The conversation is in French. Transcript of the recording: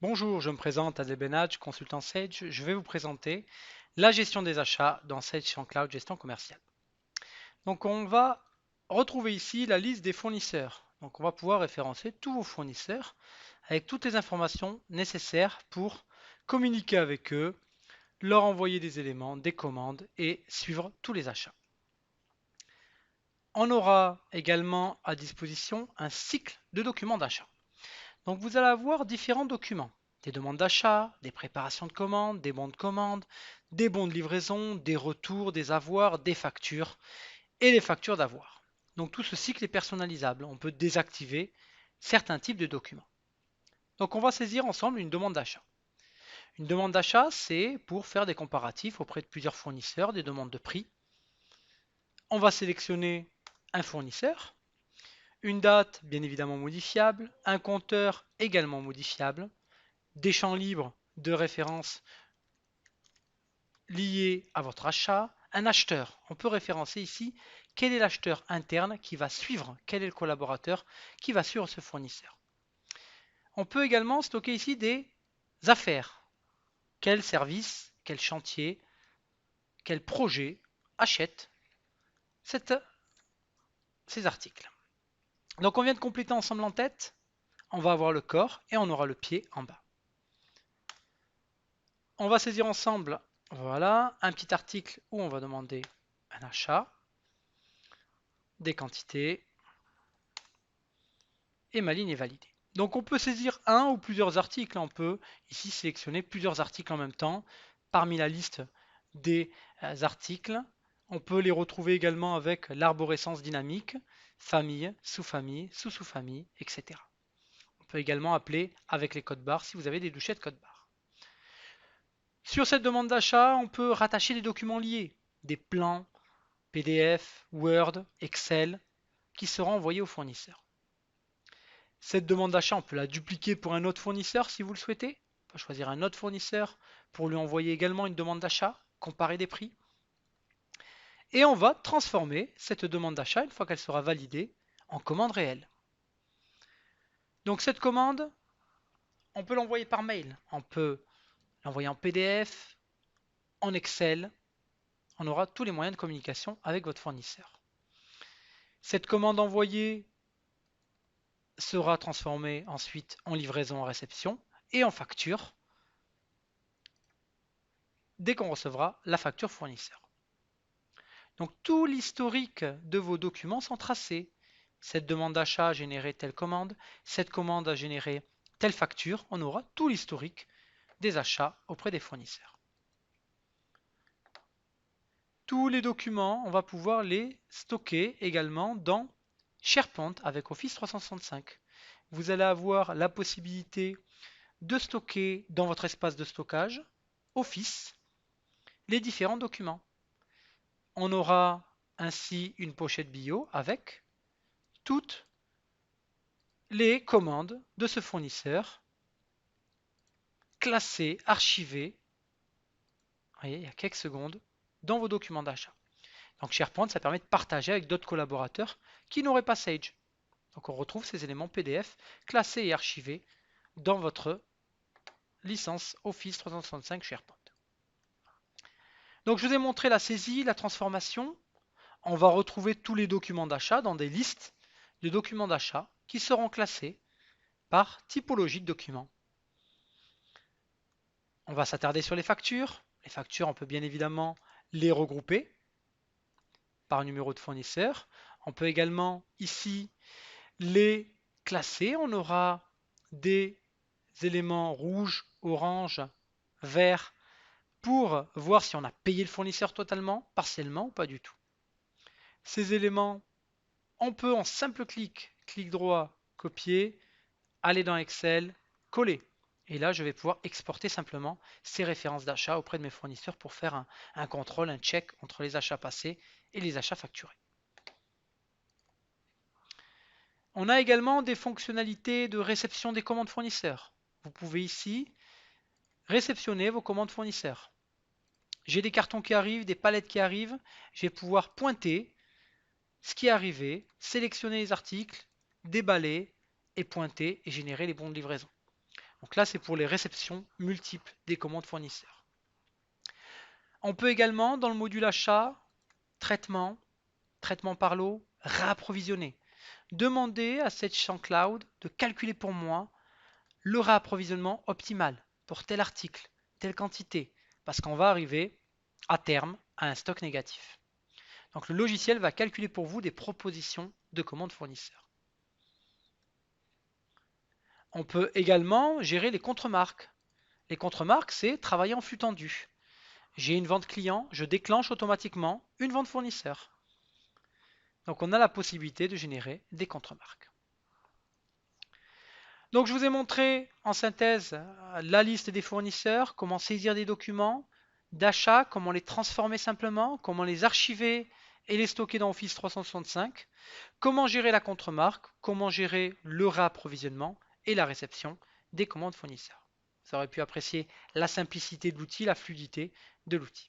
Bonjour, je me présente Adel Benadj, consultant Sage. Je vais vous présenter la gestion des achats dans Sage Champ Cloud Gestion commerciale. Donc on va retrouver ici la liste des fournisseurs. Donc on va pouvoir référencer tous vos fournisseurs avec toutes les informations nécessaires pour communiquer avec eux, leur envoyer des éléments, des commandes et suivre tous les achats. On aura également à disposition un cycle de documents d'achat. Donc vous allez avoir différents documents, des demandes d'achat, des préparations de commandes, des bons de commande, des bons de livraison, des retours, des avoirs, des factures et les factures d'avoir. Donc tout ce cycle est personnalisable, on peut désactiver certains types de documents. Donc on va saisir ensemble une demande d'achat. Une demande d'achat, c'est pour faire des comparatifs auprès de plusieurs fournisseurs, des demandes de prix. On va sélectionner un fournisseur, une date bien évidemment modifiable, un compteur également modifiable, des champs libres de référence liés à votre achat, un acheteur. On peut référencer ici quel est l'acheteur interne qui va suivre, quel est le collaborateur qui va suivre ce fournisseur. On peut également stocker ici des affaires. Quel service, quel chantier, quel projet achète ces articles. Donc on vient de compléter ensemble en tête. On va avoir le corps et on aura le pied en bas. On va saisir ensemble, voilà, un petit article où on va demander un achat, des quantités, et ma ligne est validée. Donc on peut saisir un ou plusieurs articles. On peut ici sélectionner plusieurs articles en même temps parmi la liste des articles. On peut les retrouver également avec l'arborescence dynamique, famille, sous-famille, sous-sous-famille, etc. On peut également appeler avec les codes barres si vous avez des douchettes code barres. Sur cette demande d'achat, on peut rattacher des documents liés, des plans, PDF, Word, Excel, qui seront envoyés au fournisseur. Cette demande d'achat, on peut la dupliquer pour un autre fournisseur si vous le souhaitez. On peut choisir un autre fournisseur pour lui envoyer également une demande d'achat, comparer des prix. Et on va transformer cette demande d'achat, une fois qu'elle sera validée, en commande réelle. Donc cette commande, on peut l'envoyer par mail, on peut l'envoyer en PDF, en Excel. On aura tous les moyens de communication avec votre fournisseur. Cette commande envoyée sera transformée ensuite en livraison en réception et en facture dès qu'on recevra la facture fournisseur. Donc tout l'historique de vos documents sont tracés. Cette demande d'achat a généré telle commande, cette commande a généré telle facture. On aura tout l'historique des achats auprès des fournisseurs. Tous les documents, on va pouvoir les stocker également dans SharePoint avec Office 365. Vous allez avoir la possibilité de stocker dans votre espace de stockage Office les différents documents. On aura ainsi une pochette bio avec toutes les commandes de ce fournisseur classées, archivées, vous voyez, il y a quelques secondes, dans vos documents d'achat. Donc SharePoint, ça permet de partager avec d'autres collaborateurs qui n'auraient pas Sage. Donc on retrouve ces éléments PDF classés et archivés dans votre licence Office 365 SharePoint. Donc je vous ai montré la saisie, la transformation. On va retrouver tous les documents d'achat dans des listes de documents d'achat qui seront classés par typologie de documents. On va s'attarder sur les factures. Les factures, on peut bien évidemment les regrouper par numéro de fournisseur. On peut également ici les classer. On aura des éléments rouges, orange, vert pour voir si on a payé le fournisseur totalement, partiellement ou pas du tout. Ces éléments, on peut en simple clic droit, copier, aller dans Excel, coller. Et là, je vais pouvoir exporter simplement ces références d'achat auprès de mes fournisseurs pour faire un contrôle, un check entre les achats passés et les achats facturés. On a également des fonctionnalités de réception des commandes fournisseurs. Vous pouvez ici réceptionner vos commandes fournisseurs. J'ai des cartons qui arrivent, des palettes qui arrivent. Je vais pouvoir pointer ce qui est arrivé, sélectionner les articles, déballer et pointer et générer les bons de livraison. Donc là, c'est pour les réceptions multiples des commandes fournisseurs. On peut également, dans le module achat, traitement, traitement par lot, réapprovisionner. Demander à cette champ cloud de calculer pour moi le réapprovisionnement optimal pour tel article, telle quantité, parce qu'on va arriver à terme à un stock négatif. Donc le logiciel va calculer pour vous des propositions de commandes fournisseurs. On peut également gérer les contre-marques. Les contre-marques, c'est travailler en flux tendu. J'ai une vente client, je déclenche automatiquement une vente fournisseur. Donc on a la possibilité de générer des contre-marques. Donc je vous ai montré en synthèse la liste des fournisseurs, comment saisir des documents d'achat, comment les transformer simplement, comment les archiver et les stocker dans Office 365, comment gérer la contre-marque, comment gérer le réapprovisionnement et la réception des commandes fournisseurs. Vous aurez pu apprécier la simplicité de l'outil, la fluidité de l'outil.